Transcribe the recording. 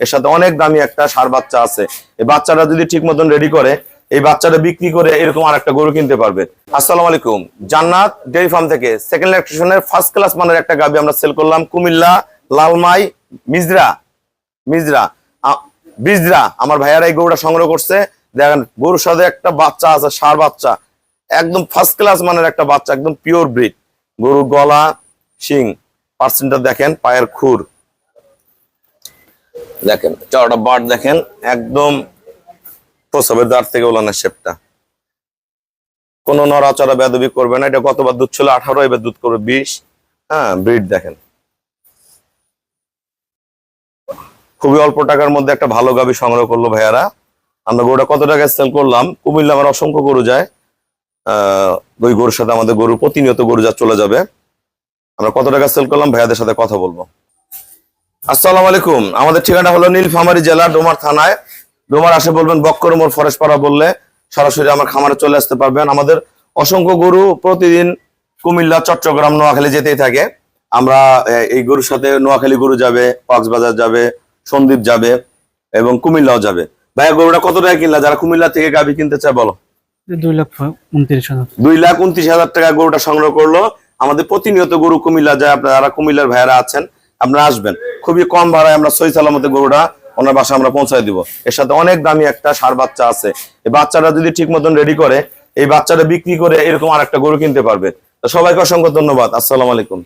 এর সাথে অনেক দামি একটা ষাঁড় বাচ্চা আছে। এই বাচ্চাটা যদি ঠিক মতন রেডি করে, এই বাচ্চাটা বিক্রি করে এরকম আরেকটা গরু কিনতে পারবে। আসসালামু আলাইকুম, জান্নাত ডেইরি ফার্ম থেকে সেকেন্ড ল্যাকটেশনের ফার্স্ট ক্লাস মানের একটা গাভী আমরা সেল করলাম। কুমিল্লা লালমাই বিজরা আমার ভাইয়ারা এই গরুটা সংগ্রহ করছে। দেখেন গরুর সাথে একটা বাচ্চা আছে, ষাঁড় বাচ্চা, একদম ফার্স্ট ক্লাস মানের একটা বাচ্চা, একদম পিওর ব্রিড। গরুর গলা, শিং, পার্সেন্টটা দেখেন, পায়ের খুর দেখেন, চড়া বাট দেখেন, একদম প্রসবের দাঁড় থেকে ওলানের শেপটা, কোনো নড়াচড়া বেদবি করবে না। এটা গতবার দুধ ছিল 18, এবার দুধ করবে 20। হ্যাঁ, ব্রিড দেখেন, খুবই অল্প টাকার মধ্যে একটা ভালো গাভী সংগ্রহ করলো ভাইয়ারা। আমরা গরুটা কত টাকায় সেল করলাম, কুমিল্লা আমার অসংখ্য গরু যায়, ওই গরুর সাথে আমাদের গরু প্রতিনিয়ত গরু যা চলে যাবে। আমরা কত টাকা সেল করলাম ভাইয়াদের সাথে কথা বলবো। আসসালামু আলাইকুম, আমাদের ঠিকানা হলো নীলফামারী জেলা ডোমার থানায়। ডোমার আসে বলবেন বক্কর মোড় ফরেস্ট পাড়া বললে সরাসরি আমার খামারে চলে আসতে পারবেন। আমাদের অসংখ্য গরু প্রতিদিন কুমিল্লা, চট্টগ্রাম, নোয়াখালী যেতেই থাকে। আমরা এই গরুর সাথে নোয়াখালী গরু যাবে, কক্সবাজার যাবে, সন্দ্বীপ যাবে এবং কুমিল্লাও যাবে। ভাইয়া গরুটা কত টাকা কিনলা, যারা কুমিল্লা থেকে গাভী কিনতে চায় বলো? 2,29,000। 2,29,000 টাকা গরুটা সংগ্রহ করলো। আমাদের প্রতিনিয়ত গরু কুমিল্লা যায়, আপনারা কুমিল্লার ভাইয়ারা আছেন, আপনারা আসবেন। খুবই কম ভাড়ায় আমরা সহি সালামতে গরুটা ওনার বাসায় আমরা পৌঁছায় দিব। এর সাথে অনেক দামি একটা ষাঁড় বাচ্চা আছে। এই বাচ্চাটা যদি ঠিক মতন রেডি করে, এই বাচ্চাটা বিক্রি করে এরকম আরেকটা গরু কিনতে পারবে। তো সবাইকে অসংখ্য ধন্যবাদ। আসসালামু আলাইকুম।